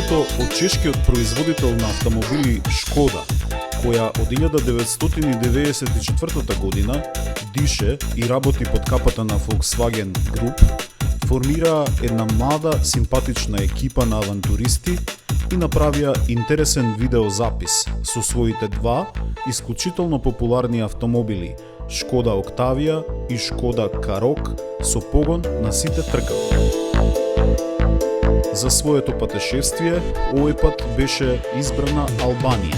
што од чешкиот производител на автомобили Шкода, која од 1994 година дише и работи под капата на Volkswagen Group, формира една млада, симпатична екипа на авантуристи и направија интересен видеозапис со своите два исклучително популарни автомобили Шкода Октавија и Шкода Карок со погон на сите тркала. За своето патешествие овој пат беше избрана Албанија,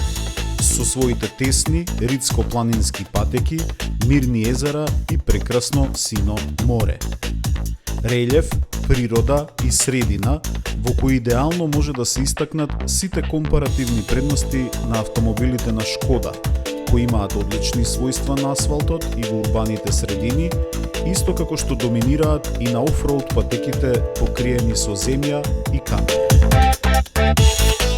со своите тесни ридско-планински патеки, мирни езера и прекрасно сино море. Релјеф, природа и средина во кои идеално може да се истакнат сите компаративни предности на автомобилите на Шкода, кои имаат одлични својства на асфалтот и во урбаните средини, исто како што доминираат и на офроуд патеките покриени со земја и камења.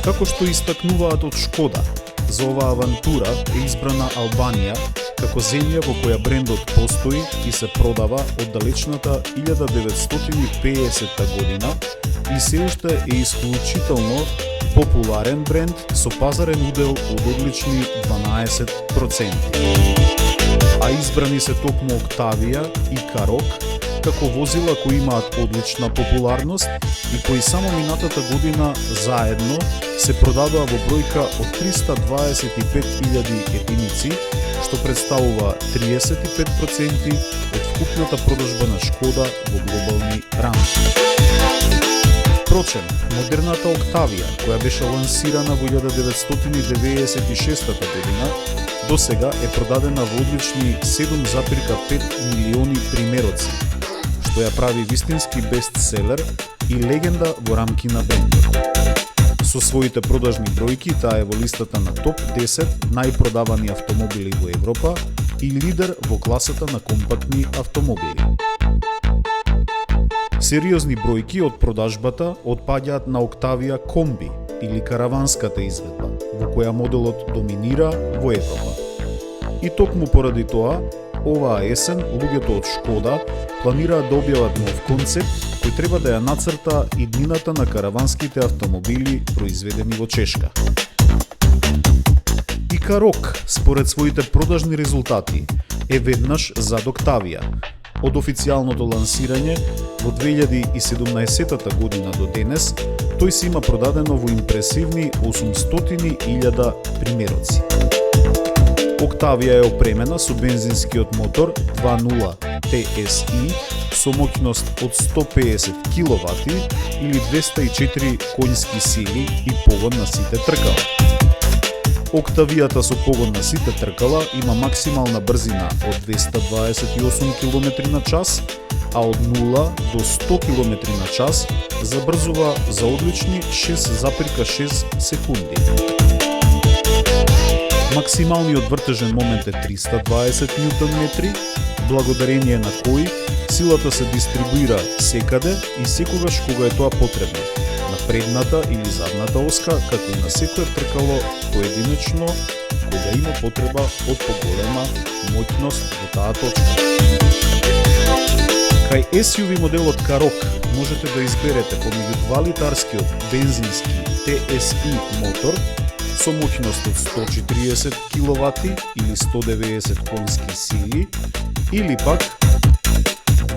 Како што истакнуваат од Шкода, за оваа авантура е избрана Албанија како земја во која брендот постои и се продава од далечната 1950 година и се уште е исклучително популарен бренд со пазарен удел од одлични 12%. А избрани се токму Октавија и Карок како возила кои имаат одлична популарност и кои само минатата година заедно се продадоа во бројка од 325.000 единици, што представува 35% од вкупната продажба на Шкода во глобални рамки. Впрочем, модерната Октавија, која беше лансирана во 1996 година, до сега е продадена во одлични 7,5 милиони примероци, што ја прави вистински бестселер и легенда во рамки на брендот. Со своите продажни бројки таа е во листата на топ 10 најпродавани автомобили во Европа и лидер во класата на компактни автомобили. Сериозни бројки од продажбата отпаѓаат на Октавија комби или караванската изведба, во која моделот доминира во Европа. И токму поради тоа, оваа есен луѓето од Шкода планираат да објават нов концепт кој треба да ја нацрта иднината на караванските автомобили произведени во Чешка. И Карок, според своите продажни резултати, е веднаш зад Октавија. Од официјалното лансирање во 2017 година до денес, тој се има продадено во импресивни 800.000 примероци. Октавија е опремена со бензинскиот мотор 2.0 TSI со моќност од 150 kW или 204 конјски сили и погон на сите тркала. Октавијата со погон на сите тркала има максимална брзина од 228 км на час, а од 0 до 100 км на час забрзува за одлични 6,6 секунди. Максималниот вртежен момент е 320 Нм, благодарение на кој силата се дистрибуира секаде и секогаш кога е тоа потребно, на предната или задната оска, како и на секое тркало поединечно, кога има потреба од поголема моќност во таа точка. Кај SUV моделот Карок можете да изберете помеѓу 2-литарскиот бензински TSI мотор со моќност од 140 kW или 190 конјски сили, или пак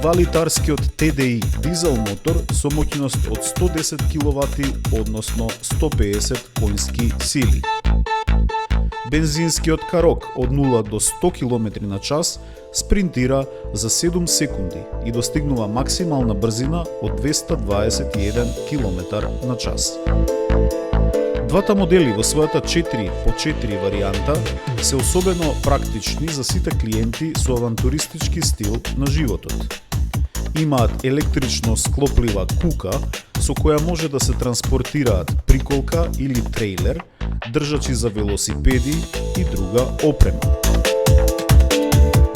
2-литарскиот TDI дизел мотор со моќност од 110 kW, односно 150 конјски сили. Бензинскиот Карок од 0 до 100 км на час спринтира за 7 секунди и достигнува максимална брзина од 221 км на час. Двата модели во својата 4x4 варијанта се особено практични за сите клиенти со авантуристички стил на животот. Имаат електрично склоплива кука со која може да се транспортираат приколка или трейлер, држачи за велосипеди и друга опрема.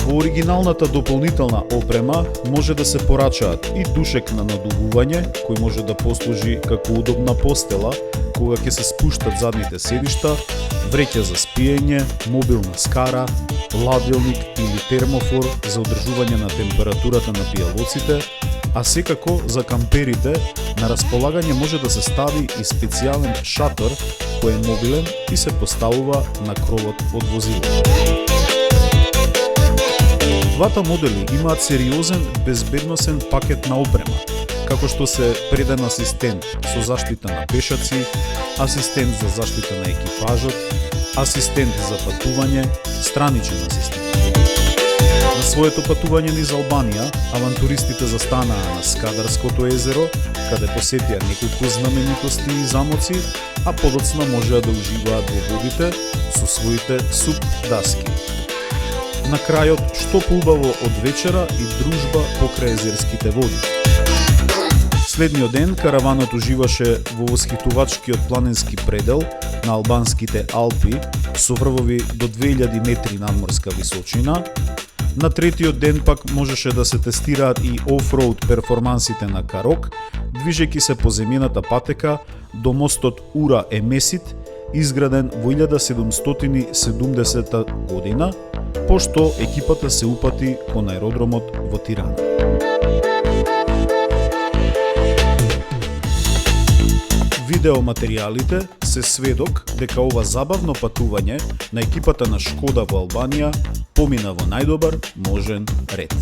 Во оригиналната дополнителна опрема може да се порачаат и душек на надувување, кој може да послужи како удобна постела кога ќе се спуштат задните седишта, вреќа за спиење, мобилна скара, ладилник или термофор за одржување на температурата на пијалоците, а секако за камперите На располагање може да се стави и специјален шатор кој е мобилен и се поставува на кровот од возилото. Двата модели имаат сериозен безбедносен пакет на опрема, како што се преден асистент со заштита на пешаци, асистент за заштита на екипажот, асистент за патување, страничен асистент. На своето патување низ Албанија, авантуристите застанаа на Скадарското езеро, каде посетија неколку знаменитости и замоци, а подоцна можеа да уживаат во водите со своите суп даски. На крајот, што поубаво од вечера и дружба покрај езерските води. Следниот ден караванот уживаше во восхитувачкиот планински предел на албанските Алпи со врвови до 2000 метри надморска височина. На третиот ден пак можеше да се тестираат и офроуд перформансите на Карок, движејќи се по земјената патека до мостот Ура Емесит, изграден во 1770 година, пошто екипата се упати кон аеродромот во Тирана. Видеоматеријалите се сведок дека ова забавно патување на екипата на Шкода во Албанија помина во најдобар можен ред.